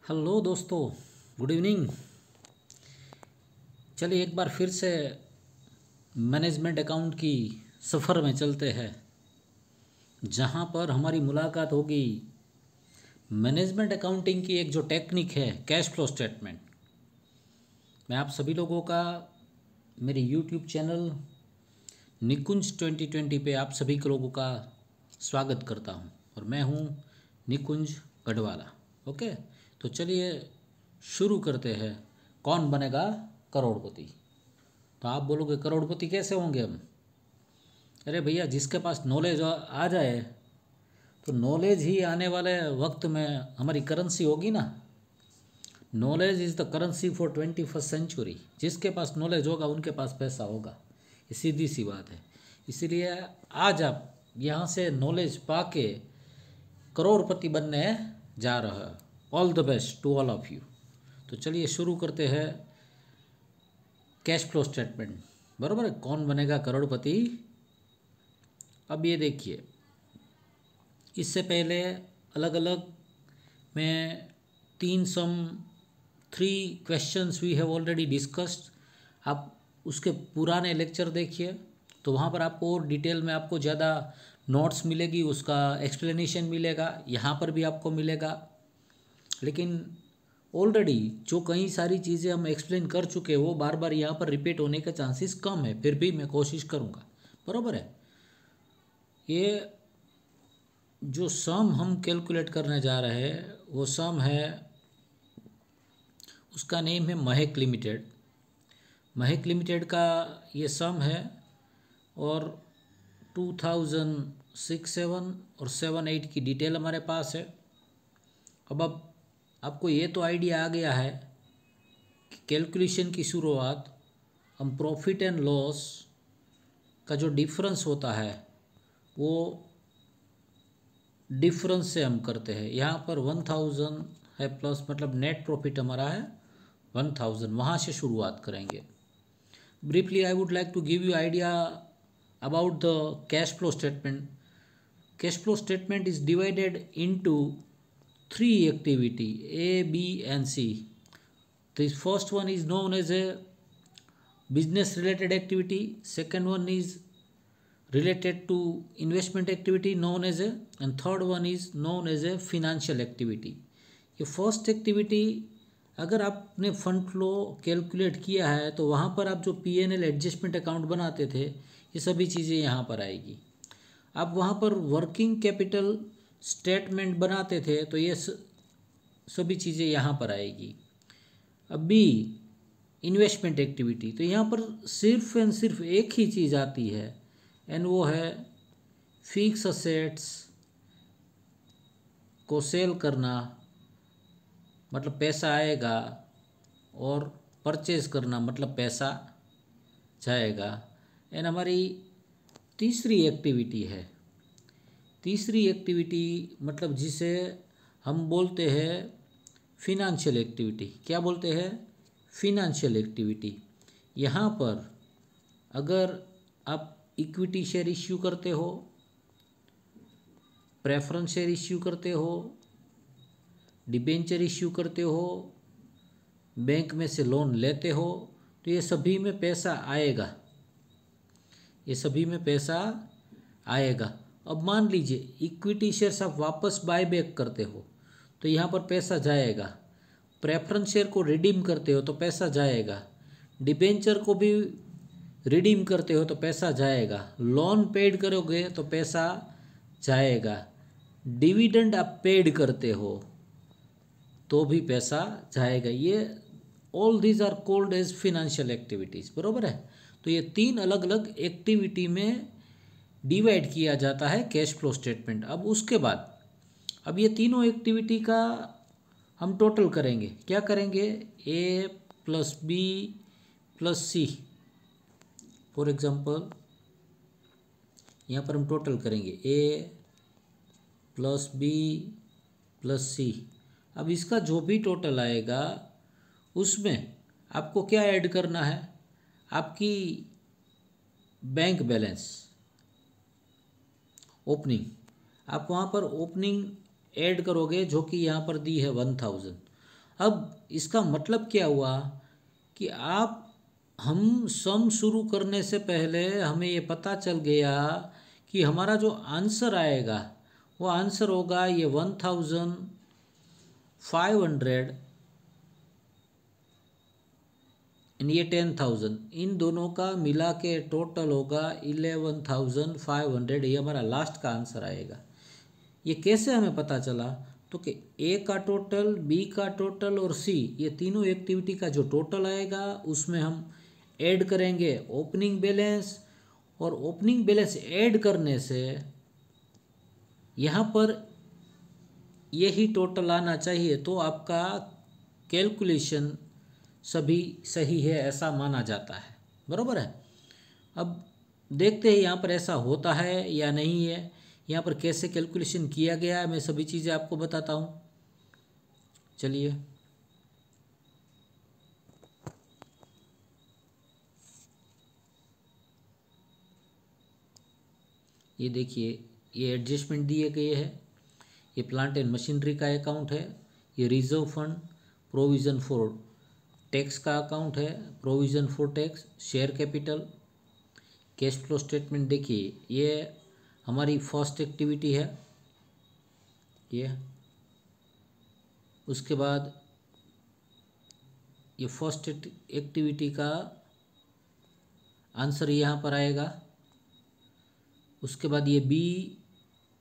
Hello दोस्तों, good evening. चलिए एक बार फिर से मैनेजमेंट अकाउंट की सफ़र में चलते हैं, जहां पर हमारी मुलाकात होगी मैनेजमेंट अकाउंटिंग की एक जो टेक्निक है, कैश फ्लो स्टेटमेंट। मैं आप सभी लोगों का मेरे यूट्यूब चैनल निकुंज 2020 पे आप सभी के लोगों का स्वागत करता हूं, और मैं हूं निकुंज गढ़वाला। ओके, तो चलिए शुरू करते हैं। कौन बनेगा करोड़पति? तो आप बोलोगे करोड़पति कैसे होंगे हम? अरे भैया, जिसके पास नॉलेज आ जाए तो नॉलेज ही आने वाले वक्त में हमारी करेंसी होगी ना। Knowledge is the currency for 21st century. जिसके पास नॉलेज होगा उनके पास पैसा होगा, ये सीधी सी बात है। इसीलिए आज आप यहाँ से नॉलेज पाके करोड़पति बनने जा रहे हैं। All the best to all of you. तो चलिए शुरू करते हैं कैश फ्लो स्टेटमेंट। बराबर है, कौन बनेगा करोड़पति? अब ये देखिए, इससे पहले अलग अलग में three questions we have already discussed. आप उसके पुराने लेक्चर देखिए, तो वहाँ पर आपको और डिटेल में आपको ज़्यादा नोट्स मिलेगी, उसका एक्सप्लेनेशन मिलेगा, यहाँ पर भी आपको मिलेगा। लेकिन ऑलरेडी जो कई सारी चीज़ें हम एक्सप्लेन कर चुके हैं, वो बार बार यहाँ पर रिपीट होने के चांसेस कम है, फिर भी मैं कोशिश करूँगा। बराबर है। ये जो सम हम कैलकुलेट करने जा रहे हैं, वो सम है, उसका नेम है महक लिमिटेड। महक लिमिटेड का ये सम है, और 2006, 7 और 7, 8 की डिटेल हमारे पास है। अब आपको ये तो आइडिया आ गया है कि कैलकुलेशन की शुरुआत हम प्रॉफिट एंड लॉस का जो डिफरेंस होता है वो डिफरेंस से हम करते हैं। यहाँ पर 1000 है प्लस, मतलब नेट प्रॉफिट हमारा है 1000, वहाँ से शुरुआत करेंगे। Briefly I would like to give you idea about the cash flow statement. Cash flow statement is divided into three activity A, B and C. The first one is known as a business related activity. Second one is related to investment activity known as a, and third one is known as a financial activity. ये first activity, अगर आपने fund flow calculate किया है तो वहाँ पर आप जो P&L एडजस्टमेंट अकाउंट बनाते थे, ये सभी चीज़ें यहाँ पर आएगी। आप वहाँ पर वर्किंग कैपिटल स्टेटमेंट बनाते थे तो ये सभी चीज़ें यहाँ पर आएगी। अब बी, इन्वेस्टमेंट एक्टिविटी, तो यहाँ पर सिर्फ एंड सिर्फ एक ही चीज़ आती है, एंड वो है फिक्स असेट्स को सेल करना, मतलब पैसा आएगा, और परचेज करना मतलब पैसा जाएगा। एंड हमारी तीसरी एक्टिविटी है, तीसरी एक्टिविटी मतलब जिसे हम बोलते हैं फिनेंशियल एक्टिविटी। क्या बोलते हैं? Financial activity. यहाँ पर अगर आप इक्विटी शेयर इश्यू करते हो, प्रेफरेंस शेयर इश्यू करते हो, डिबेंचर इश्यू करते हो, बैंक में से लोन लेते हो, तो ये सभी में पैसा आएगा, ये सभी में पैसा आएगा। अब मान लीजिए इक्विटी शेयर्स आप वापस बाय बैक करते हो तो यहाँ पर पैसा जाएगा, प्रेफरेंस शेयर को रिडीम करते हो तो पैसा जाएगा, डिबेंचर को भी रिडीम करते हो तो पैसा जाएगा, लोन पेड करोगे तो पैसा जाएगा, डिविडेंड आप पेड करते हो तो भी पैसा जाएगा। ये all these are called as financial activities. बराबर है। तो ये तीन अलग अलग एक्टिविटी में डिवाइड किया जाता है कैश फ्लो स्टेटमेंट। अब उसके बाद अब ये तीनों एक्टिविटी का हम टोटल करेंगे। क्या करेंगे? A plus B plus C. For example यहाँ पर हम टोटल करेंगे A plus B plus C. अब इसका जो भी टोटल आएगा उसमें आपको क्या ऐड करना है? आपकी बैंक बैलेंस, ओपनिंग, आप वहाँ पर ओपनिंग ऐड करोगे जो कि यहाँ पर दी है 1000, अब इसका मतलब क्या हुआ कि हम सम शुरू करने से पहले हमें ये पता चल गया कि हमारा जो आंसर आएगा वो आंसर होगा ये 1500 एंड ये 10,000, इन दोनों का मिला के टोटल होगा 11,500। ये हमारा लास्ट का आंसर आएगा। ये कैसे हमें पता चला? तो कि ए का टोटल, बी का टोटल और सी, ये तीनों एक्टिविटी का जो टोटल आएगा उसमें हम ऐड करेंगे ओपनिंग बैलेंस, और ओपनिंग बैलेंस ऐड करने से यहाँ पर यही टोटल आना चाहिए, तो आपका कैलकुलेशन सभी सही है ऐसा माना जाता है। बराबर है। अब देखते हैं यहाँ पर ऐसा होता है या नहीं है, यहाँ पर कैसे कैलकुलेशन किया गया है, मैं सभी चीज़ें आपको बताता हूँ। चलिए, ये देखिए, ये एडजस्टमेंट दिए गए हैं। ये प्लांट एंड मशीनरी का अकाउंट है, ये reserve fund, provision for tax का अकाउंट है, provision for tax, share capital, cash flow statement. देखिए, ये हमारी फर्स्ट एक्टिविटी है ये। उसके बाद ये फर्स्ट एक्टिविटी का आंसर यहाँ पर आएगा। उसके बाद ये बी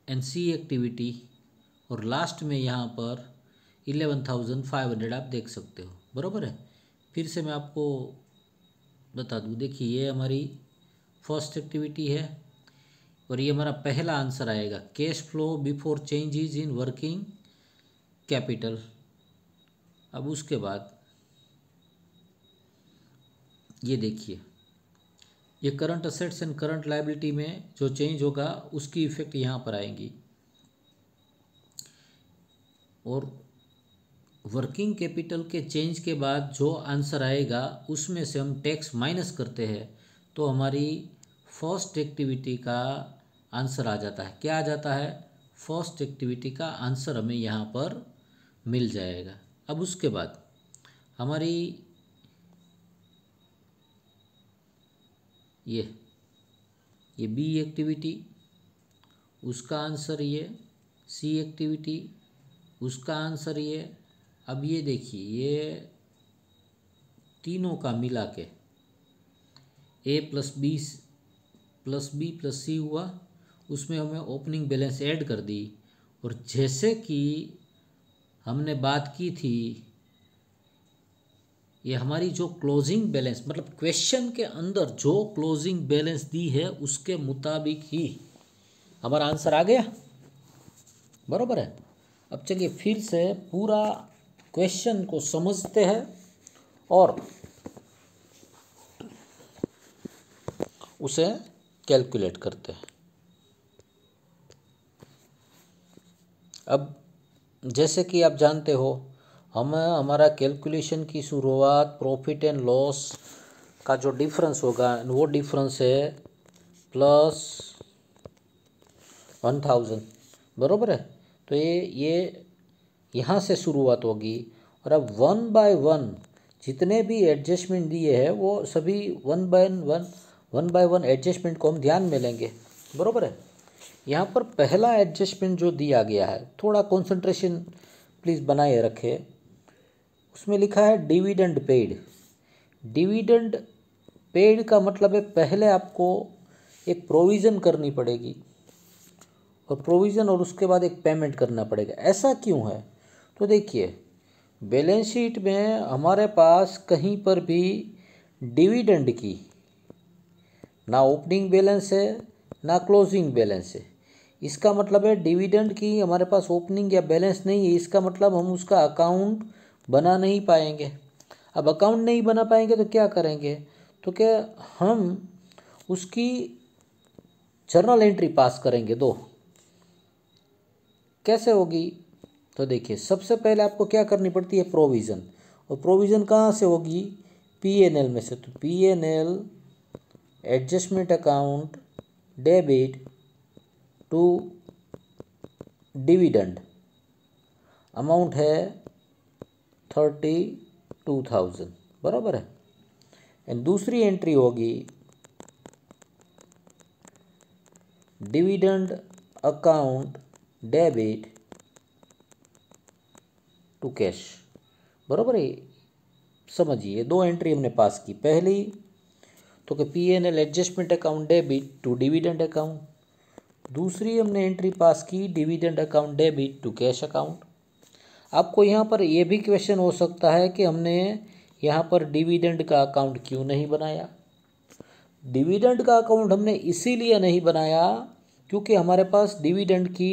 एंड सी एक्टिविटी, और लास्ट में यहाँ पर 11,500 आप देख सकते हो। बराबर है। फिर से मैं आपको बता दूँ, देखिए ये हमारी फर्स्ट एक्टिविटी है और ये हमारा पहला आंसर आएगा, cash flow before changes in working capital. अब उसके बाद ये देखिए, ये current assets and current liability में जो चेंज होगा उसकी इफेक्ट यहाँ पर आएंगी, और वर्किंग कैपिटल के चेंज के बाद जो आंसर आएगा उसमें से हम टैक्स माइनस करते हैं, तो हमारी फर्स्ट एक्टिविटी का आंसर आ जाता है। क्या आ जाता है? फर्स्ट एक्टिविटी का आंसर हमें यहाँ पर मिल जाएगा। अब उसके बाद हमारी ये बी एक्टिविटी, उसका आंसर ये, सी एक्टिविटी, उसका आंसर ये। अब ये देखिए, ये तीनों का मिला के ए प्लस बी प्लस सी हुआ, उसमें हमें ओपनिंग बैलेंस ऐड कर दी, और जैसे कि हमने बात की थी, ये हमारी जो क्लोजिंग बैलेंस, मतलब क्वेश्चन के अंदर जो क्लोजिंग बैलेंस दी है उसके मुताबिक ही हमारा आंसर आ गया। बराबर है। अब चलिए फिर से पूरा क्वेश्चन को समझते हैं और उसे कैलकुलेट करते हैं। अब जैसे कि आप जानते हो, हमारा कैलकुलेशन की शुरुआत प्रॉफिट एंड लॉस का जो डिफरेंस होगा वो डिफरेंस है +1000। बराबर है। तो ये यहाँ से शुरुआत होगी, और अब 1 बाय 1 जितने भी एडजस्टमेंट दिए हैं वो सभी 1 बाय 1 एडजस्टमेंट को हम ध्यान में लेंगे। बराबर है। यहाँ पर पहला एडजस्टमेंट जो दिया गया है, थोड़ा कंसंट्रेशन प्लीज़ बनाए रखें। उसमें लिखा है डिविडेंड पेड। डिविडेंड पेड का मतलब है पहले आपको एक प्रोविज़न करनी पड़ेगी, और प्रोविज़न और उसके बाद एक पेमेंट करना पड़ेगा। ऐसा क्यों है? तो देखिए, बैलेंस शीट में हमारे पास कहीं पर भी डिविडेंड की ना ओपनिंग बैलेंस है ना क्लोजिंग बैलेंस है। इसका मतलब है डिविडेंड की हमारे पास ओपनिंग या बैलेंस नहीं है। इसका मतलब हम उसका अकाउंट बना नहीं पाएंगे। अब अकाउंट नहीं बना पाएंगे तो क्या करेंगे? तो क्या हम उसकी जर्नल एंट्री पास करेंगे। दो कैसे होगी? तो देखिए, सबसे पहले आपको क्या करनी पड़ती है? प्रोविज़न। और प्रोविज़न कहाँ से होगी? पीएनएल में से। तो PNL adjustment account debit to dividend, amount है 32,000, बराबर है। एंड दूसरी एंट्री होगी dividend account debit to cash, बराबर है। समझिए, दो एंट्री हमने पास की। पहली तो कि P&L adjustment account debit to dividend account, दूसरी हमने एंट्री पास की dividend account debit to cash account. आपको यहाँ पर ये भी क्वेश्चन हो सकता है कि हमने यहाँ पर डिविडेंड का अकाउंट क्यों नहीं बनाया। डिविडेंड का अकाउंट हमने इसीलिए नहीं बनाया क्योंकि हमारे पास डिविडेंड की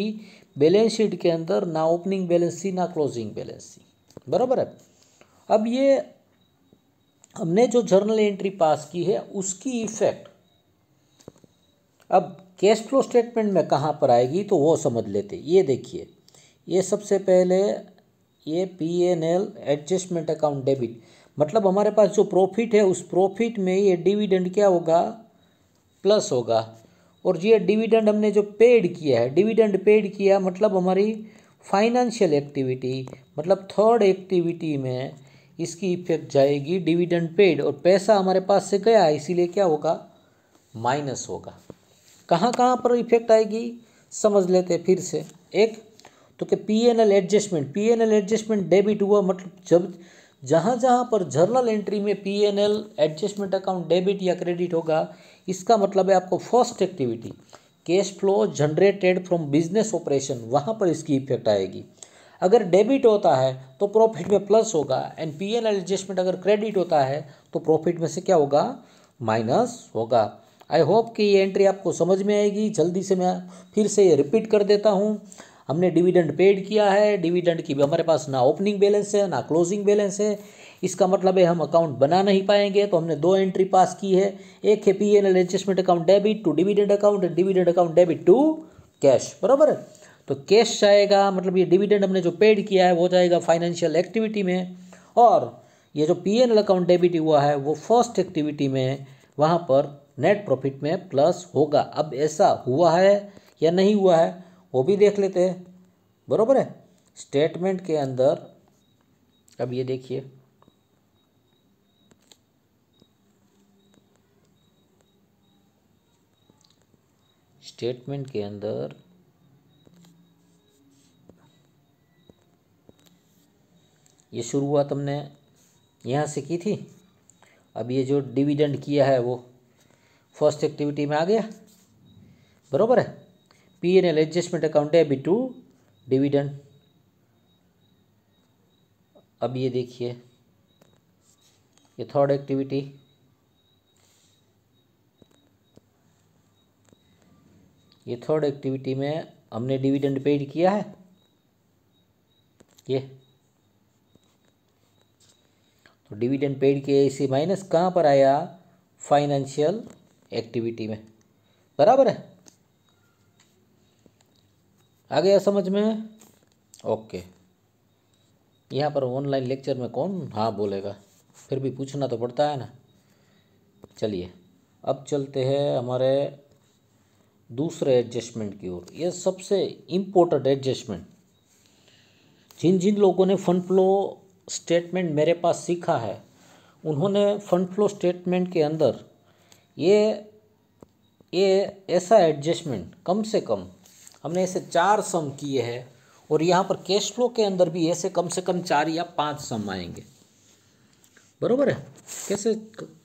बैलेंस शीट के अंदर ना ओपनिंग बैलेंस थी ना क्लोजिंग बैलेंस थी, बराबर है। अब ये हमने जो जर्नल एंट्री पास की है उसकी इफेक्ट अब कैश फ्लो स्टेटमेंट में कहाँ पर आएगी तो वो समझ लेते। ये देखिए, ये सबसे पहले ये P&L एडजस्टमेंट अकाउंट डेबिट, मतलब हमारे पास जो प्रॉफिट है उस प्रॉफिट में ये डिविडेंड क्या होगा, प्लस होगा। और ये डिविडेंड हमने जो पेड किया है, डिविडेंड पेड किया मतलब हमारी फाइनेंशियल एक्टिविटी, मतलब थर्ड एक्टिविटी में इसकी इफेक्ट जाएगी डिविडेंड पेड, और पैसा हमारे पास से गया इसीलिए क्या होगा, माइनस होगा। कहाँ कहाँ पर इफेक्ट आएगी समझ लेते फिर से। एक तो कि P&L एडजस्टमेंट डेबिट हुआ, मतलब जब जहाँ जहाँ पर जर्नल एंट्री में P&L एडजस्टमेंट अकाउंट डेबिट या क्रेडिट होगा, इसका मतलब है आपको first activity cash flow generated from business operation, वहाँ पर इसकी इफेक्ट आएगी। अगर डेबिट होता है तो प्रॉफिट में प्लस होगा, एंड P&L एडजस्टमेंट अगर क्रेडिट होता है तो प्रॉफिट में से क्या होगा, माइनस होगा। आई होप कि ये एंट्री आपको समझ में आएगी। जल्दी से मैं फिर से ये रिपीट कर देता हूँ। हमने डिविडेंड पेड किया है, डिविडेंड की हमारे पास ना ओपनिंग बैलेंस है ना क्लोजिंग बैलेंस है, इसका मतलब है हम अकाउंट बना नहीं पाएंगे। तो हमने दो एंट्री पास की है, एक है P&L adjustment account debit to dividend account, dividend account debit to cash, बराबर है। तो कैश जाएगा, मतलब ये डिविडेंड हमने जो पेड किया है वो जाएगा फाइनेंशियल एक्टिविटी में, और ये जो P&L अकाउंट डेबिट हुआ है वो फर्स्ट एक्टिविटी में, वहाँ पर नेट प्रॉफिट में प्लस होगा। अब ऐसा हुआ है या नहीं हुआ है वो भी देख लेते हैं, बराबर है। स्टेटमेंट के अंदर अब ये देखिए, स्टेटमेंट के अंदर ये शुरुआत हमने यहाँ से की थी। अब ये जो डिविडेंड किया है वो फर्स्ट एक्टिविटी में आ गया, बराबर है। P&L adjustment account debit to dividend. अब ये देखिए, ये थर्ड एक्टिविटी, ये थर्ड एक्टिविटी में हमने डिविडेंड पेड किया है, ये तो डिविडेंड पेड किया, इसी माइनस कहाँ पर आया, फाइनेंशियल एक्टिविटी में, बराबर है। आ गया समझ में, ओके। यहाँ पर ऑनलाइन लेक्चर में कौन हाँ बोलेगा, फिर भी पूछना तो पड़ता है ना। चलिए अब चलते हैं हमारे दूसरे एडजस्टमेंट की ओर। ये सबसे इम्पोर्टेंट एडजस्टमेंट, जिन जिन लोगों ने फंड फ्लो स्टेटमेंट मेरे पास सीखा है उन्होंने फंड फ्लो स्टेटमेंट के अंदर ये ऐसा एडजस्टमेंट कम से कम हमने ऐसे 4 सम किए हैं, और यहाँ पर कैश फ्लो के अंदर भी ऐसे कम से कम 4 या 5 सम आएंगे, बराबर है। कैसे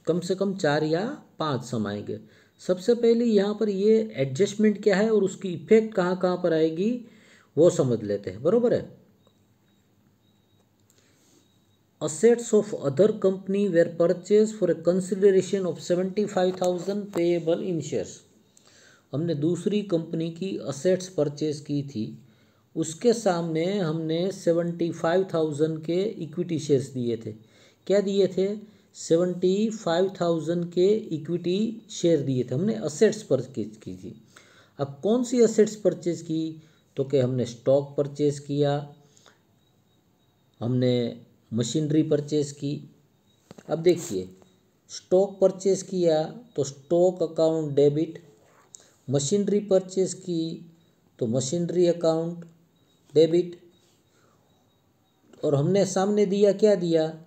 कम से कम 4 या 5 सम आएंगे। सबसे पहले यहाँ पर ये एडजस्टमेंट क्या है और उसकी इफेक्ट कहाँ कहाँ पर आएगी वो समझ लेते हैं, बराबर है। Assets of other company were purchased for a consideration of 75,000 payable in shares। हमने दूसरी कंपनी की असेट्स परचेज की थी, उसके सामने हमने 75,000 के इक्विटी शेयर्स दिए थे। क्या दिए थे, 75,000 के इक्विटी शेयर दिए थे, हमने असेट्स परचेज की थी। अब कौन सी असेट्स परचेज की, तो कि हमने स्टॉक परचेज किया, हमने मशीनरी परचेज की। अब देखिए, स्टॉक परचेज किया तो stock account debit, machinery purchase की तो मशीनरी अकाउंट डेबिट, और हमने सामने दिया, क्या दिया,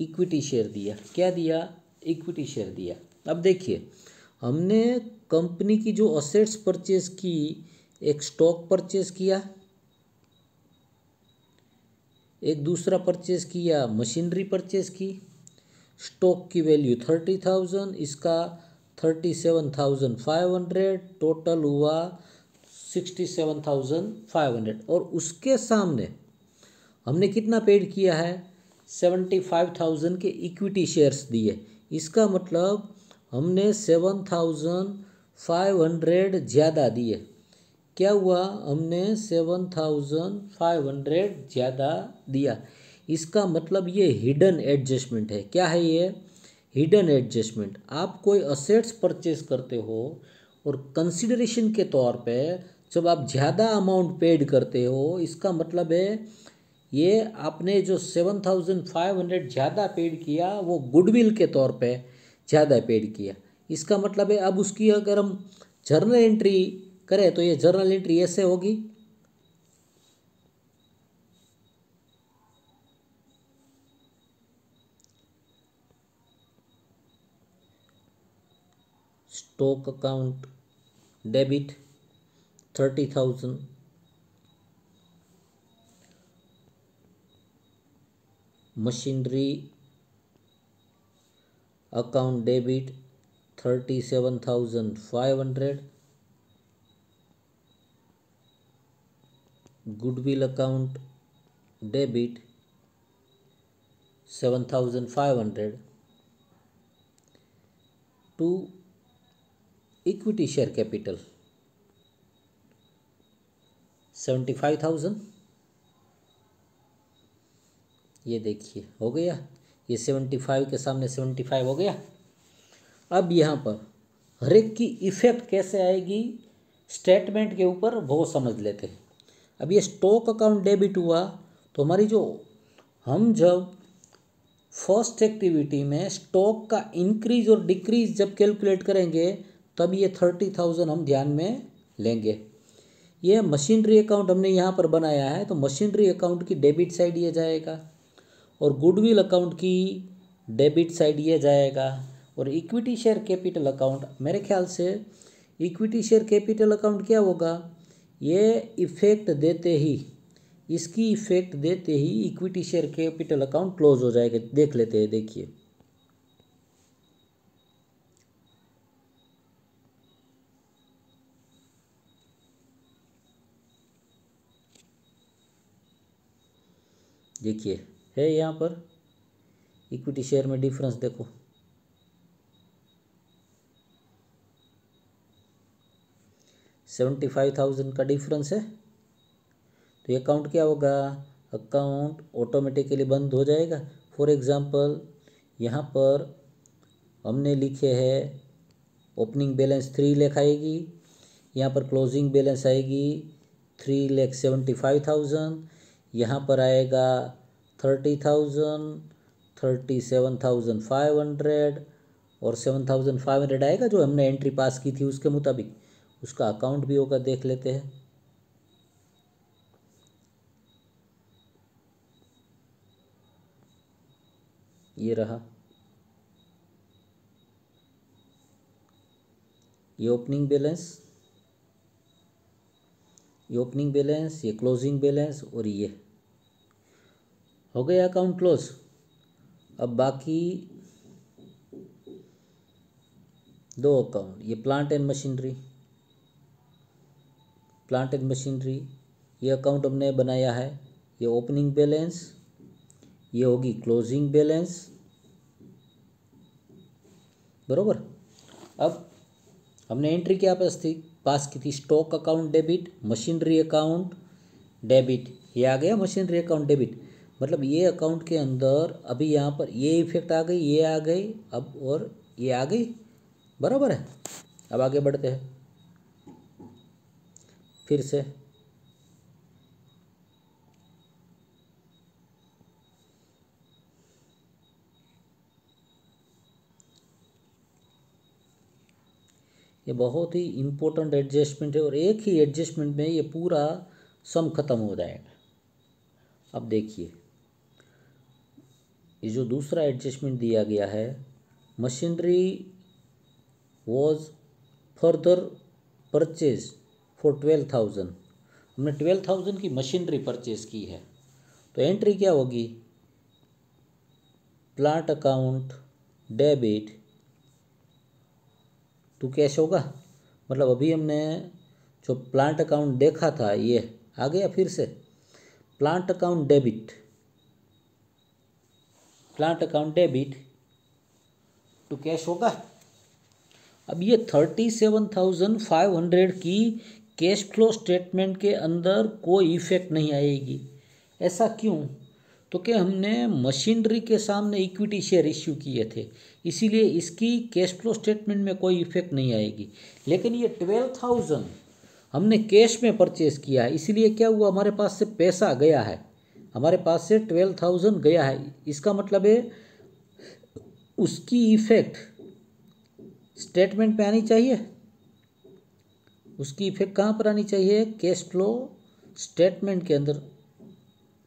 इक्विटी शेयर दिया। क्या दिया, इक्विटी शेयर दिया। अब देखिए, हमने कंपनी की जो असेट्स परचेज की, एक स्टॉक परचेज किया, एक दूसरा परचेज किया मशीनरी परचेज की। स्टॉक की वैल्यू 30,000, इसका 37,500, टोटल हुआ 67,500। और उसके सामने हमने कितना पेड किया है, 75,000 के इक्विटी शेयर्स दिए। इसका मतलब हमने 7,500 ज़्यादा दिए। क्या हुआ, हमने 7,500 ज़्यादा दिया। इसका मतलब ये हिडन एडजस्टमेंट है। क्या है ये, हिडन एडजस्टमेंट। आप कोई असेट्स परचेज करते हो और कंसिडरेशन के तौर पे जब आप ज़्यादा अमाउंट पेड करते हो, इसका मतलब है ये आपने जो 7,500 ज़्यादा पेड किया वो गुडविल के तौर पे ज़्यादा पेड किया। इसका मतलब है अब उसकी अगर हम जर्नल एंट्री करें तो ये जर्नल एंट्री ऐसे होगी, stock account debit 30,000, machinery account debit 37,500, goodwill account debit 7,500 to equity share capital 75,000। ये देखिए हो गया, ये 75 के सामने 75 हो गया। अब यहाँ पर हर एक की इफ़ेक्ट कैसे आएगी स्टेटमेंट के ऊपर वो समझ लेते हैं। अब ये स्टॉक अकाउंट डेबिट हुआ तो हमारी जो, हम जब फर्स्ट एक्टिविटी में स्टॉक का इंक्रीज और डिक्रीज जब कैलकुलेट करेंगे तब ये 30,000 हम ध्यान में लेंगे। ये मशीनरी अकाउंट हमने यहाँ पर बनाया है तो मशीनरी अकाउंट की डेबिट साइड ये जाएगा और गुडविल अकाउंट की डेबिट साइड ये जाएगा। और इक्विटी शेयर कैपिटल अकाउंट, मेरे ख्याल से इक्विटी शेयर कैपिटल अकाउंट क्या होगा, ये इफ़ेक्ट देते ही, इसकी इफ़ेक्ट देते ही equity share capital account close हो जाएगा। देख लेते हैं, देखिए देखिए है यहाँ पर इक्विटी शेयर में डिफरेंस देखो, 75,000 का डिफरेंस है। तो ये अकाउंट क्या होगा, अकाउंट ऑटोमेटिकली बंद हो जाएगा। फॉर एग्ज़ाम्पल यहाँ पर हमने लिखे है ओपनिंग बैलेंस 3 लाख आएगी, यहाँ पर क्लोजिंग बैलेंस आएगी 3,75,000, यहाँ पर आएगा 30,000, 37,500 और 7,500 आएगा जो हमने एंट्री पास की थी उसके मुताबिक। उसका अकाउंट भी होगा, देख लेते हैं। ये रहा, ये ओपनिंग बैलेंस, ये ओपनिंग बैलेंस, ये क्लोजिंग बैलेंस और ये हो गया अकाउंट क्लोज। अब बाकी दो अकाउंट, ये plant and machinery, plant and machinery ये अकाउंट हमने बनाया है, ये ओपनिंग बैलेंस, ये होगी क्लोजिंग बैलेंस, बरोबर। अब हमने एंट्री क्या पास की थी, stock account debit, machinery account debit, ये आ गया मशीनरी अकाउंट डेबिट। मतलब ये अकाउंट के अंदर अभी यहाँ पर ये इफेक्ट आ गई, ये आ गई, अब और ये आ गई, बराबर है। अब आगे बढ़ते हैं फिर से, ये बहुत ही इम्पोर्टेंट एडजस्टमेंट है और एक ही एडजस्टमेंट में ये पूरा सम खत्म हो जाएगा। अब देखिए, ये जो दूसरा एडजस्टमेंट दिया गया है, machinery was further purchase for 12,000, हमने 12,000 की मशीनरी परचेज की है, तो एंट्री क्या होगी? Plant account debit to cash होगा। मतलब अभी हमने जो प्लांट अकाउंट देखा था ये आ गया फिर से, plant account debit, plant account debit to cash होगा। अब ये 37,500 की कैश फ्लो स्टेटमेंट के अंदर कोई इफेक्ट नहीं आएगी। ऐसा क्यों? तो कि हमने मशीनरी के सामने इक्विटी शेयर इश्यू किए थे, इसीलिए इसकी कैश फ्लो स्टेटमेंट में कोई इफेक्ट नहीं आएगी। लेकिन ये 12,000 हमने कैश में परचेज किया है, इसीलिए क्या हुआ, हमारे पास से पैसा गया है, हमारे पास से 12,000 गया है। इसका मतलब है उसकी इफेक्ट स्टेटमेंट पे आनी चाहिए। उसकी इफेक्ट कहाँ पर आनी चाहिए? कैश फ्लो स्टेटमेंट के अंदर।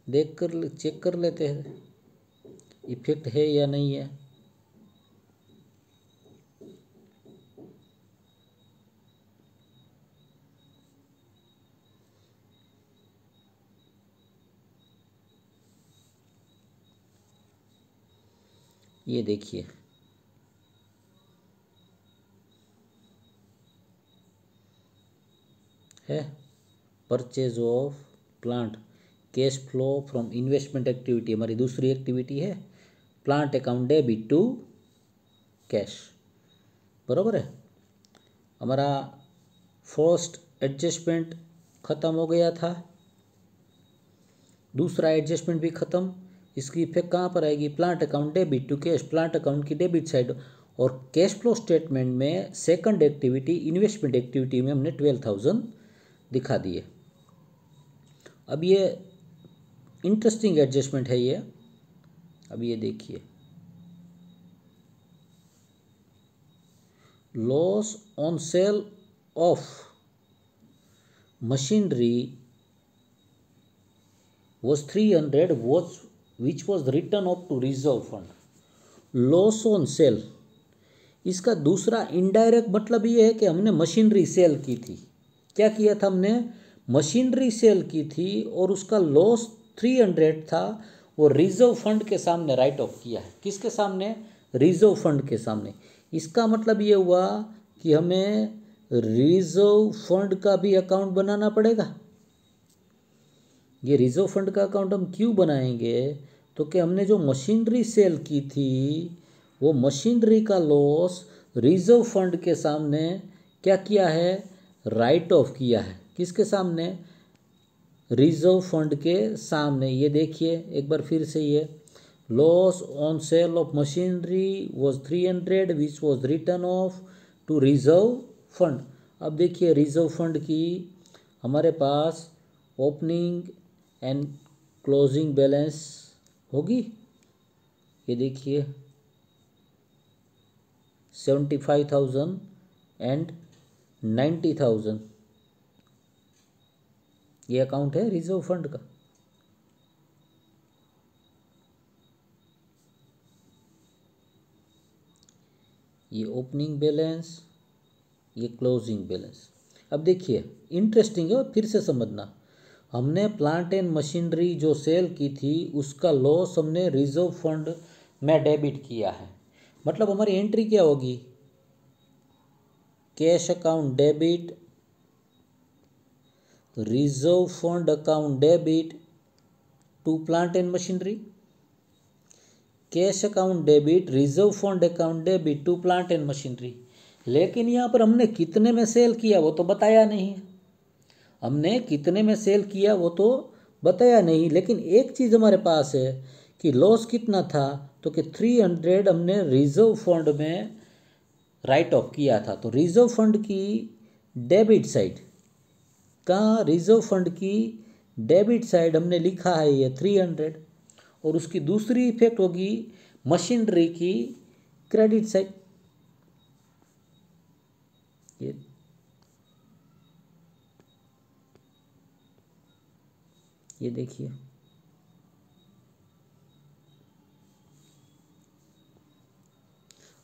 देख कर चेक कर लेते हैं इफेक्ट है या नहीं है। ये देखिए, है purchase of plant, cash flow from investment activity, हमारी दूसरी एक्टिविटी है, plant account debit to cash, बराबर है। हमारा फर्स्ट एडजस्टमेंट ख़त्म हो गया था, दूसरा एडजस्टमेंट भी ख़त्म। इसकी इफेक्ट कहाँ पर आएगी? Plant account debit to cash, plant account की डेबिट साइड। और कैश फ्लो स्टेटमेंट में सेकंड एक्टिविटी इन्वेस्टमेंट एक्टिविटी में हमने 12,000 दिखा दिए। अब ये इंटरेस्टिंग एडजस्टमेंट है ये। अब ये देखिए, loss on sale of machinery was 300 was which was written up to reserve fund. Loss on cell, इसका दूसरा इनडायरेक्ट मतलब ये है कि हमने मशीनरी सेल की थी। क्या किया था हमने? मशीनरी सेल की थी और उसका लॉस 300 था, वो रिजर्व फंड के सामने राइट ऑफ किया है। किसके सामने? रिजर्व फंड के सामने। इसका मतलब ये हुआ कि हमें रिजर्व फंड का भी अकाउंट बनाना पड़ेगा। ये रिजर्व फंड का अकाउंट हम क्यों बनाएंगे? तो कि हमने जो मशीनरी सेल की थी वो मशीनरी का लॉस रिजर्व फंड के सामने क्या किया है? राइट ऑफ किया है। किसके सामने? रिजर्व फंड के सामने। ये देखिए एक बार फिर से, ये loss on sale of machinery was 300 which was written off to reserve fund. अब देखिए रिजर्व फंड की हमारे पास ओपनिंग एंड क्लोजिंग बैलेंस होगी। ये देखिए 75,000 एंड 90,000, ये अकाउंट है रिजर्व फंड का। ये ओपनिंग बैलेंस, ये क्लोजिंग बैलेंस। अब देखिए इंटरेस्टिंग है, फिर से समझना। हमने प्लांट एंड मशीनरी जो सेल की थी उसका लॉस हमने रिजर्व फंड में डेबिट किया है। मतलब हमारी एंट्री क्या होगी? Cash account debit, reserve fund account debit to plant and machinery, cash account debit, reserve fund account debit to plant and machinery. लेकिन यहाँ पर हमने कितने में सेल किया वो तो बताया नहीं है। हमने कितने में सेल किया वो तो बताया नहीं, लेकिन एक चीज़ हमारे पास है कि लॉस कितना था, तो कि 300 हमने रिजर्व फंड में राइट ऑफ किया था। तो रिजर्व फंड की डेबिट साइड, कहाँ? रिजर्व फंड की डेबिट साइड हमने लिखा है ये 300, और उसकी दूसरी इफेक्ट होगी मशीनरी की क्रेडिट साइड। ये देखिए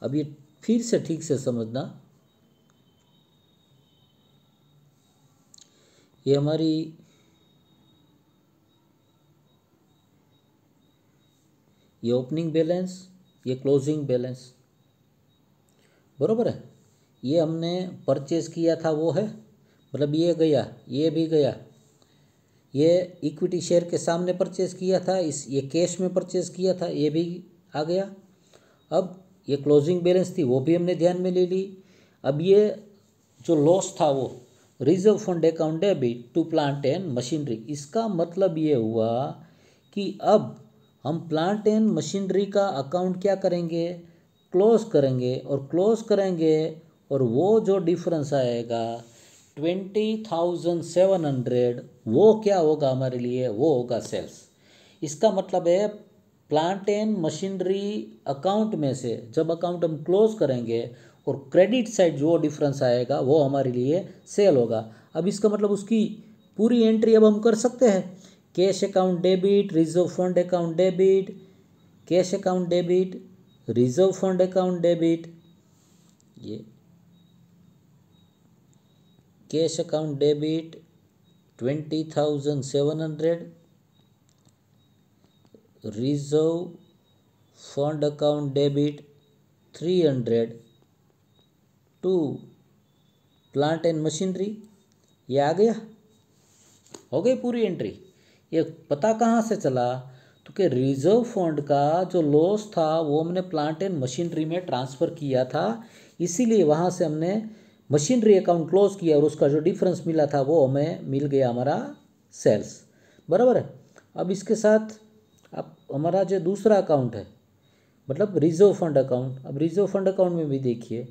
अब ये फिर से ठीक से समझना, ये हमारी ये ओपनिंग बैलेंस, ये क्लोजिंग बैलेंस, बरोबर है। ये हमने परचेज किया था वो है, मतलब ये गया, ये भी गया, ये इक्विटी शेयर के सामने परचेज किया था, इस ये कैश में परचेज किया था, ये भी आ गया। अब ये क्लोजिंग बैलेंस थी वो भी हमने ध्यान में ले ली। अब ये जो लॉस था वो reserve fund account debit to plant and machinery, इसका मतलब ये हुआ कि अब हम प्लांट एंड मशीनरी का अकाउंट क्या करेंगे, क्लोज करेंगे, और क्लोज करेंगे और वो जो डिफरेंस आएगा 20,700, वो क्या होगा हमारे लिए, वो होगा सेल्स। इसका मतलब है प्लांट एंड मशीनरी अकाउंट में से जब अकाउंट हम क्लोज करेंगे और क्रेडिट साइड जो डिफरेंस आएगा वो हमारे लिए सेल होगा। अब इसका मतलब उसकी पूरी एंट्री अब हम कर सकते हैं, cash account debit, reserve fund account debit, cash account debit, reserve fund account debit, ये cash account debit 20,700, reserve fund account debit 300 to plant and machinery, ये आ गया, हो गई पूरी एंट्री। ये पता कहाँ से चला, तो कि रिजर्व फंड का जो लॉस था वो हमने प्लांट एंड मशीनरी में ट्रांसफ़र किया था, इसीलिए वहाँ से हमने मशीनरी अकाउंट क्लोज किया और उसका जो डिफरेंस मिला था वो हमें मिल गया हमारा सेल्स, बराबर है। अब इसके साथ अब हमारा जो दूसरा अकाउंट है मतलब रिजर्व फंड अकाउंट, अब रिजर्व फंड अकाउंट में भी देखिए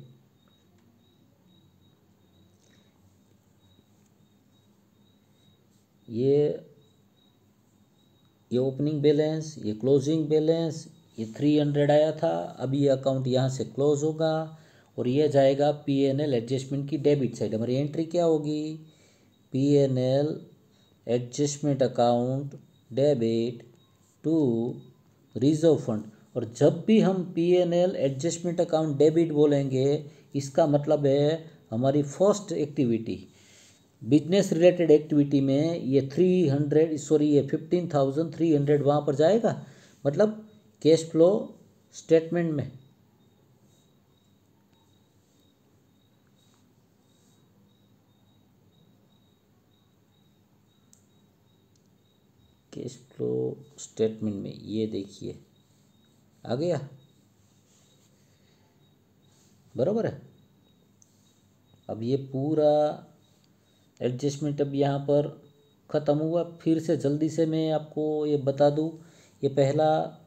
ये ओपनिंग बैलेंस, ये क्लोजिंग बैलेंस, ये 300 आया था। अब ये अकाउंट यहाँ से क्लोज होगा और ये जाएगा P&L एडजस्टमेंट की डेबिट साइड। हमारी एंट्री क्या होगी, P&L adjustment account debit to reserve fund. और जब भी हम P&L एडजस्टमेंट अकाउंट डेबिट बोलेंगे इसका मतलब है हमारी first activity, business related activity में ये 15,300 वहाँ पर जाएगा, मतलब कैश फ्लो स्टेटमेंट में। कैश फ्लो स्टेटमेंट में ये देखिए आ गया, बराबर है। अब ये पूरा एडजस्टमेंट अब यहाँ पर ख़त्म हुआ। फिर से जल्दी से मैं आपको ये बता दूँ, ये पहला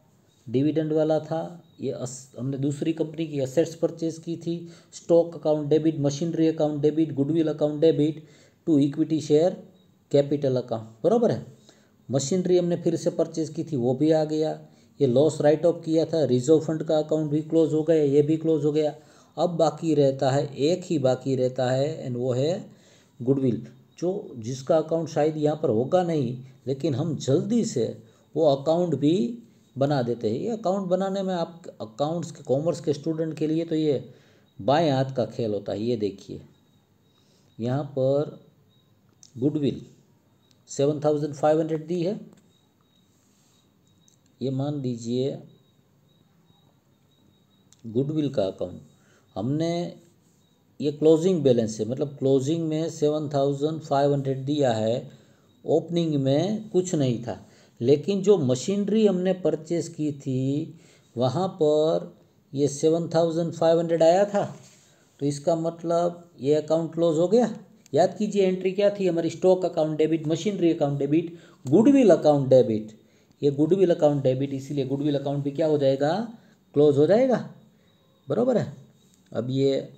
डिविडेंड वाला था, ये हमने दूसरी कंपनी की असेट्स परचेज की थी, stock account debit, machinery account debit, goodwill account debit to equity share capital account, बराबर है। मशीनरी हमने फिर से परचेज की थी वो भी आ गया। ये लॉस राइट ऑफ किया था, रिजर्व फंड का अकाउंट भी क्लोज हो गया, ये भी क्लोज हो गया। अब बाकी रहता है, एक ही बाकी रहता है एंड वो है गुडविल, जो जिसका अकाउंट शायद यहाँ पर होगा नहीं, लेकिन हम जल्दी से वो अकाउंट भी बना देते हैं। ये अकाउंट बनाने में आप अकाउंट्स के कॉमर्स के स्टूडेंट के लिए तो ये बाएं हाथ का खेल होता है। ये देखिए यहाँ पर गुडविल 7,500 दी है, ये मान लीजिए गुडविल का अकाउंट हमने, ये क्लोजिंग बैलेंस है, मतलब क्लोजिंग में 7,500 दिया है, ओपनिंग में कुछ नहीं था। लेकिन जो मशीनरी हमने परचेज की थी वहाँ पर ये 7,500 आया था, तो इसका मतलब ये अकाउंट क्लोज हो गया। याद कीजिए एंट्री क्या थी हमारी, stock account debit, machinery account debit, goodwill account debit. ये गुडविल अकाउंट डेबिट, इसीलिए गुडविल अकाउंट भी क्या हो जाएगा, क्लोज हो जाएगा, बराबर है। अब ये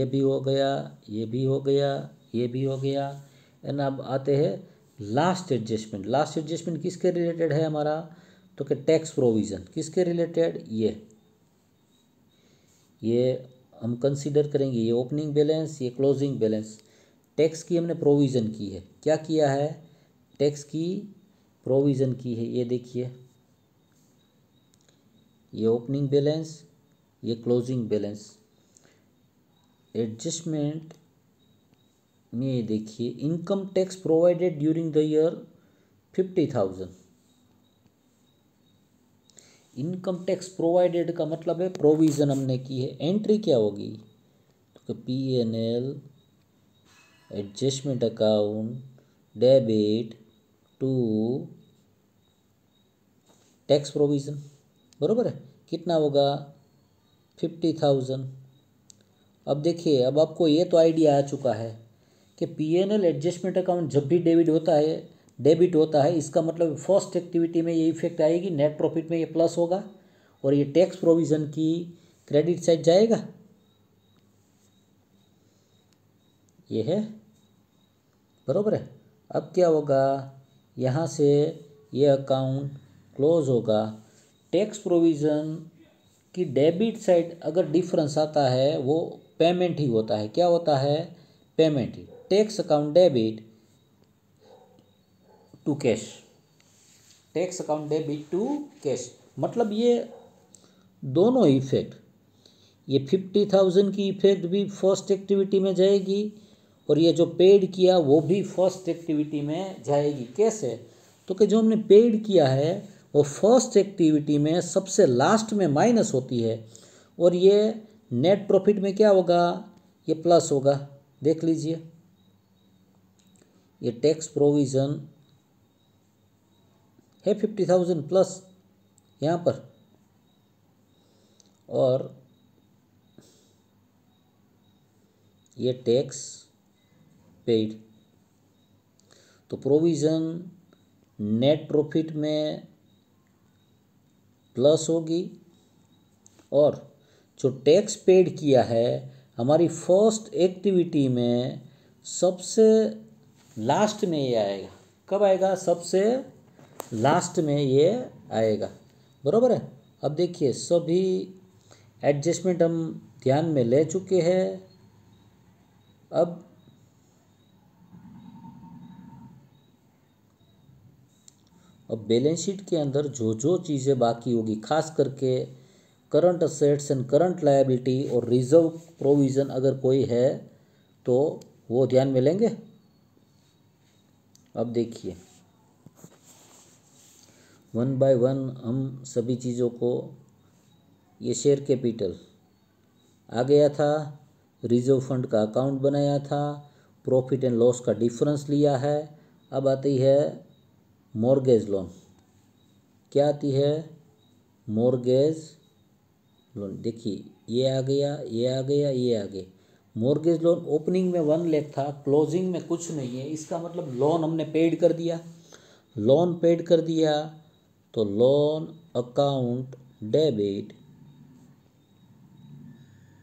भी हो गया, ये भी हो गया, ये भी हो गया। एंड अब आते हैं लास्ट एडजस्टमेंट। लास्ट एडजस्टमेंट किसके रिलेटेड है हमारा, तो कि टैक्स प्रोविज़न किसके रिलेटेड, ये हम कंसीडर करेंगे, ये ओपनिंग बैलेंस, ये क्लोजिंग बैलेंस, टैक्स की हमने प्रोविज़न की है। क्या किया है, टैक्स की प्रोविज़न की है। ये देखिए ये ओपनिंग बैलेंस, ये क्लोजिंग बैलेंस एडजस्टमेंट में देखिए, income tax provided during the year 50,000। Income tax provided का मतलब है प्रोविज़न हमने की है। एंट्री क्या होगी? तो P&L adjustment account debit to tax provision, बरोबर है। कितना होगा? 50,000। अब देखिए, अब आपको ये तो आइडिया आ चुका है कि P&L एडजस्टमेंट अकाउंट जब भी डेबिट होता है, इसका मतलब फर्स्ट एक्टिविटी में ये इफेक्ट आएगी, नेट प्रॉफिट में ये प्लस होगा और ये टैक्स प्रोविज़न की क्रेडिट साइड जाएगा। ये है, बरोबर है। अब क्या होगा? यहाँ से ये अकाउंट क्लोज होगा। टैक्स प्रोविज़न की डेबिट साइड अगर डिफरेंस आता है वो पेमेंट ही होता है। क्या होता है? पेमेंट ही। Tax account debit to cash, tax account debit to cash, मतलब ये दोनों इफेक्ट, ये 50,000 की इफेक्ट भी फर्स्ट एक्टिविटी में जाएगी और ये जो पेड किया वो भी फर्स्ट एक्टिविटी में जाएगी। कैसे? तो कि जो हमने पेड किया है वो फर्स्ट एक्टिविटी में सबसे लास्ट में माइनस होती है और ये नेट प्रॉफिट में क्या होगा? ये प्लस होगा। देख लीजिए, ये टैक्स प्रोविज़न है 50,000 प्लस यहाँ पर, और ये टैक्स पेड। तो प्रोविज़न नेट प्रॉफिट में प्लस होगी और जो टैक्स पेड किया है हमारी फर्स्ट एक्टिविटी में सबसे लास्ट में ये आएगा। कब आएगा? सबसे लास्ट में ये आएगा, बरोबर है। अब देखिए, सभी एडजस्टमेंट हम ध्यान में ले चुके हैं। अब बैलेंस शीट के अंदर जो जो चीज़ें बाकी होगी, खास करके current assets and current liability और रिजर्व प्रोविज़न अगर कोई है तो वो ध्यान में लेंगे। अब देखिए, वन बाय वन हम सभी चीज़ों को, ये शेयर कैपिटल आ गया था, रिजर्व फंड का अकाउंट बनाया था, प्रॉफिट एंड लॉस का डिफरेंस लिया है। अब आती है मॉर्गेज लोन। क्या आती है? Mortgage loan. देखिए, ये आ गया, ये आ गया, ये आ गया। मॉर्गेज लोन ओपनिंग में 1 लाख था, क्लोजिंग में कुछ नहीं है। इसका मतलब लोन हमने पेड कर दिया। लोन पेड कर दिया तो loan account debit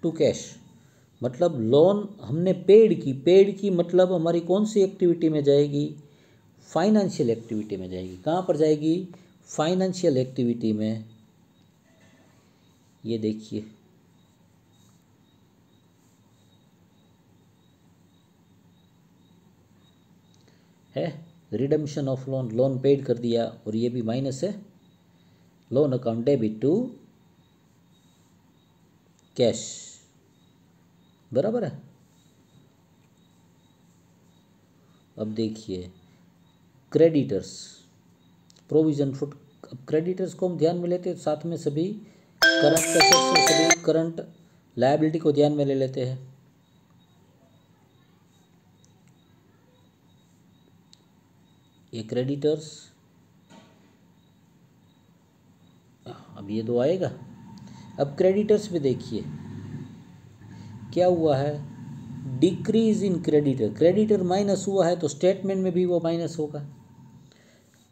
to cash, मतलब लोन हमने पेड की मतलब हमारी कौन सी एक्टिविटी में जाएगी? फाइनेंशियल एक्टिविटी में जाएगी। कहाँ पर जाएगी? फाइनेंशियल एक्टिविटी में। ये देखिए, है redemption of loan, loan paid कर दिया और ये भी माइनस है, loan account debit to cash, बराबर है। अब देखिए, क्रेडिटर्स प्रोविजन फॉर, अब क्रेडिटर्स को हम ध्यान में लेते हैं, साथ में सभी करंट एसेट्स और सभी करंट लायबिलिटी को ध्यान में ले लेते हैं। ये क्रेडिटर्स, अब ये दो आएगा। अब क्रेडिटर्स में देखिए क्या हुआ है? Decrease in creditor, creditor minus हुआ है तो स्टेटमेंट में भी वो माइनस होगा।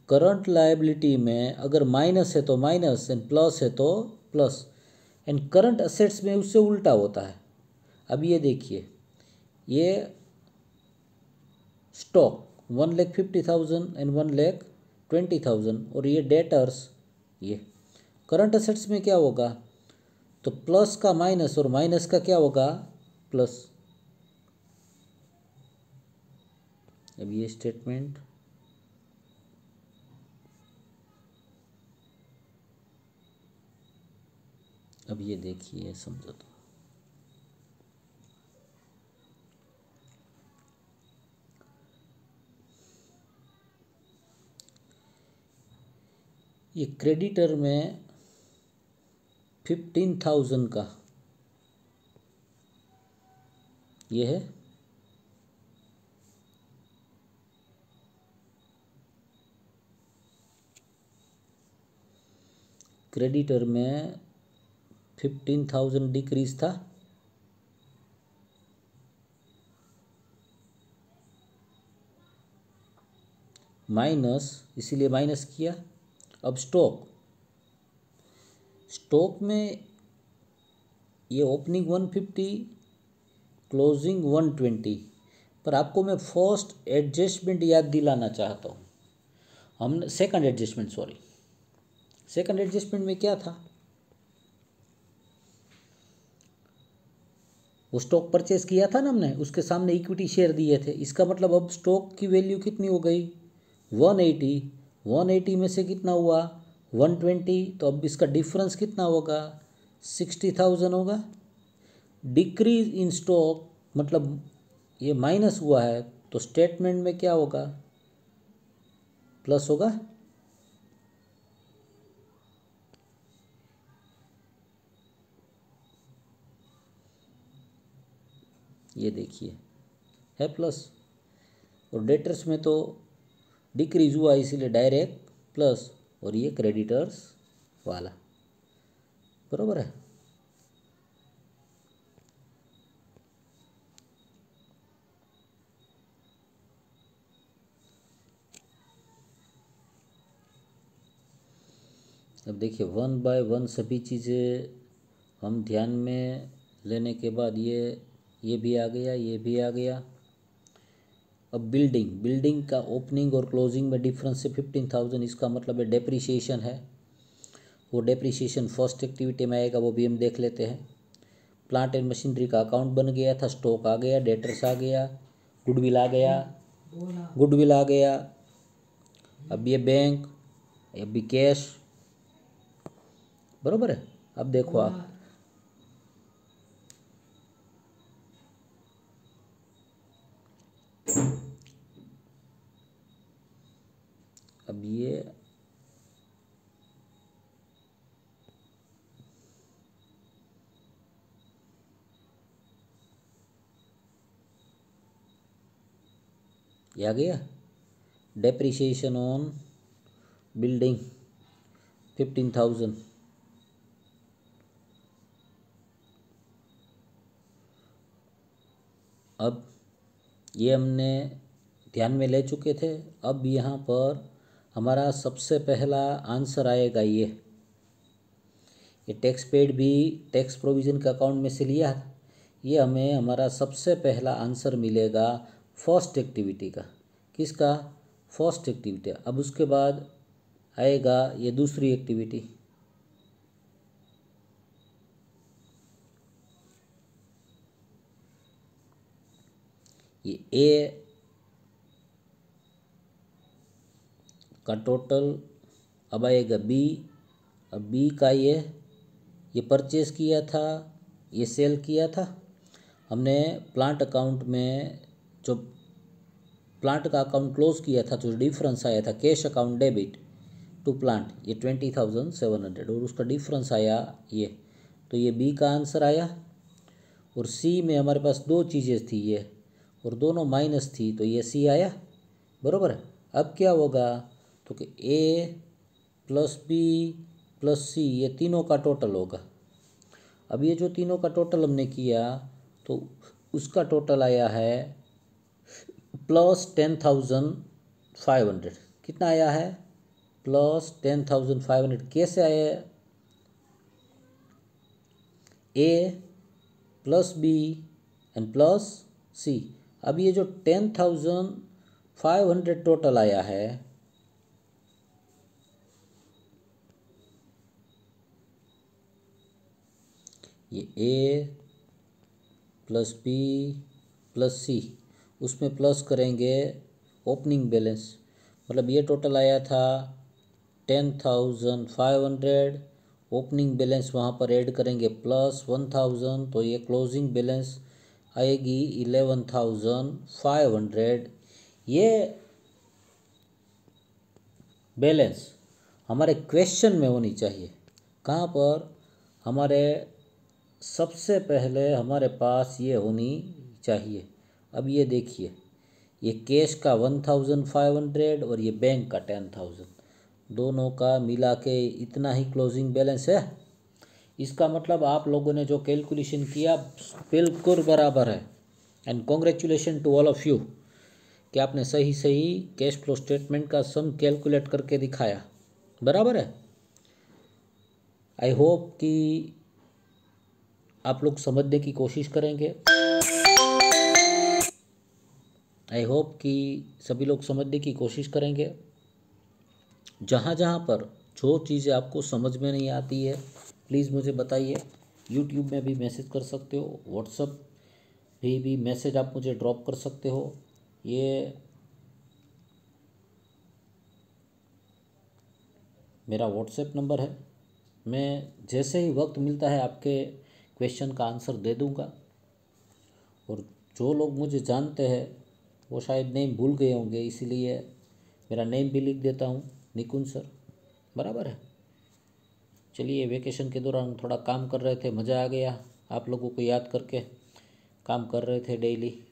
करंट लायबिलिटी में अगर माइनस है तो माइनस एंड प्लस है तो प्लस, एंड करंट असेट्स में उससे उल्टा होता है। अब ये देखिए, ये स्टॉक 1,50,000 एंड 1,20,000 और ये डेटर्स, ये करंट असेट्स में क्या होगा? तो प्लस का माइनस और माइनस का क्या होगा? प्लस। अब ये स्टेटमेंट, अब ये देखिए, समझो तो ये क्रेडिटर में 15,000 का ये है, क्रेडिटर में 15,000 डिक्रीज था, माइनस, इसीलिए माइनस किया। अब स्टॉक में ये ओपनिंग 150, क्लोजिंग 120, पर आपको मैं फर्स्ट एडजस्टमेंट याद दिलाना चाहता हूँ। हमने सेकंड एडजस्टमेंट में क्या था, वो स्टॉक परचेज किया था ना हमने, उसके सामने इक्विटी शेयर दिए थे। इसका मतलब अब स्टॉक की वैल्यू कितनी हो गई, 180। 180 में से कितना हुआ, 120, तो अब इसका डिफरेंस कितना होगा, 60,000 होगा। डिक्रीज इन स्टॉक मतलब ये माइनस हुआ है, तो स्टेटमेंट में क्या होगा, प्लस होगा। ये देखिए है प्लस, और डेटर्स में तो डिक्रीज हुआ इसीलिए डायरेक्ट प्लस, और ये क्रेडिटर्स वाला, बरोबर है। अब देखिए 1 बाय 1 सभी चीज़ें हम ध्यान में लेने के बाद ये भी आ गया, ये भी आ गया। अब बिल्डिंग का ओपनिंग और क्लोजिंग में डिफरेंस से 15,000, इसका मतलब है डेप्रिसिएशन है। वो डेप्रिसिएशन फर्स्ट एक्टिविटी में आएगा, वो भी हम देख लेते हैं। प्लांट एंड मशीनरी का अकाउंट बन गया था, स्टॉक आ गया, डेटर्स आ गया, गुडविल आ गया। अब ये बैंक, अब भी कैश, बरोबर है। अब देखो आप, अब ये आ गया, डेप्रिसिएशन ऑन बिल्डिंग 15,000। अब ये हमने ध्यान में ले चुके थे। अब यहाँ पर हमारा सबसे पहला आंसर आएगा, ये टैक्स पेड भी टैक्स प्रोविज़न के अकाउंट में से लिया। ये हमें हमारा सबसे पहला आंसर मिलेगा फर्स्ट एक्टिविटी का। किसका, फर्स्ट एक्टिविटी। अब उसके बाद आएगा ये दूसरी एक्टिविटी, ये ए का टोटल। अब आएगा बी। अब बी का ये परचेज़ किया था, ये सेल किया था हमने। प्लांट अकाउंट में जो प्लांट का अकाउंट क्लोज किया था, जो डिफरेंस आया था cash account debit to plant, ये 20,700, और उसका डिफरेंस आया ये, तो ये बी का आंसर आया। और सी में हमारे पास दो चीज़ें थी ये, और दोनों माइनस थी, तो ये सी आया, बरोबर है। अब क्या होगा, तो कि ए प्लस बी प्लस सी, ये तीनों का टोटल होगा। अब ये जो तीनों का टोटल हमने किया, तो उसका टोटल आया है प्लस 10,500। कितना आया है, प्लस 10,500। कैसे आया, ए plus B and plus C. अब ये जो 10,500 टोटल आया है, ये ए प्लस बी प्लस सी, उसमें प्लस करेंगे ओपनिंग बैलेंस, मतलब ये टोटल आया था 10,500, ओपनिंग बैलेंस वहाँ पर ऐड करेंगे +1000, तो ये क्लोजिंग बैलेंस आएगी 11,500। ये बैलेंस हमारे क्वेश्चन में होनी चाहिए। कहाँ पर? हमारे सबसे पहले हमारे पास ये होनी चाहिए। अब ये देखिए, ये कैश का 1,500 और ये बैंक का 10,000, दोनों का मिला के इतना ही क्लोजिंग बैलेंस है। इसका मतलब आप लोगों ने जो कैलकुलेशन किया बिल्कुल बराबर है। And congratulation to all of you कि आपने सही सही कैश फ्लो स्टेटमेंट का सम कैलकुलेट करके दिखाया। बराबर है। आई होप कि आप लोग समझने की कोशिश करेंगे। आई होप कि सभी लोग समझने की कोशिश करेंगे। जहाँ जहाँ पर जो चीज़ें आपको समझ में नहीं आती है प्लीज़ मुझे बताइए। यूट्यूब में भी मैसेज कर सकते हो, व्हाट्सएप भी मैसेज आप मुझे ड्रॉप कर सकते हो। ये मेरा व्हाट्सएप नंबर है। मैं जैसे ही वक्त मिलता है आपके क्वेश्चन का आंसर दे दूंगा। और जो लोग मुझे जानते हैं वो शायद नेम भूल गए होंगे, इसीलिए मेरा नेम भी लिख देता हूँ, निकुंज सर। बराबर है। चलिए, वेकेशन के दौरान थोड़ा काम कर रहे थे, मज़ा आ गया आप लोगों को याद करके। काम कर रहे थे डेली।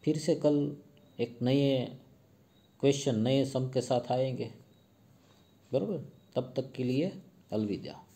फिर से कल एक नए क्वेश्चन नए सम के साथ आएंगे। बराबर। तब तक के लिए अलविदा।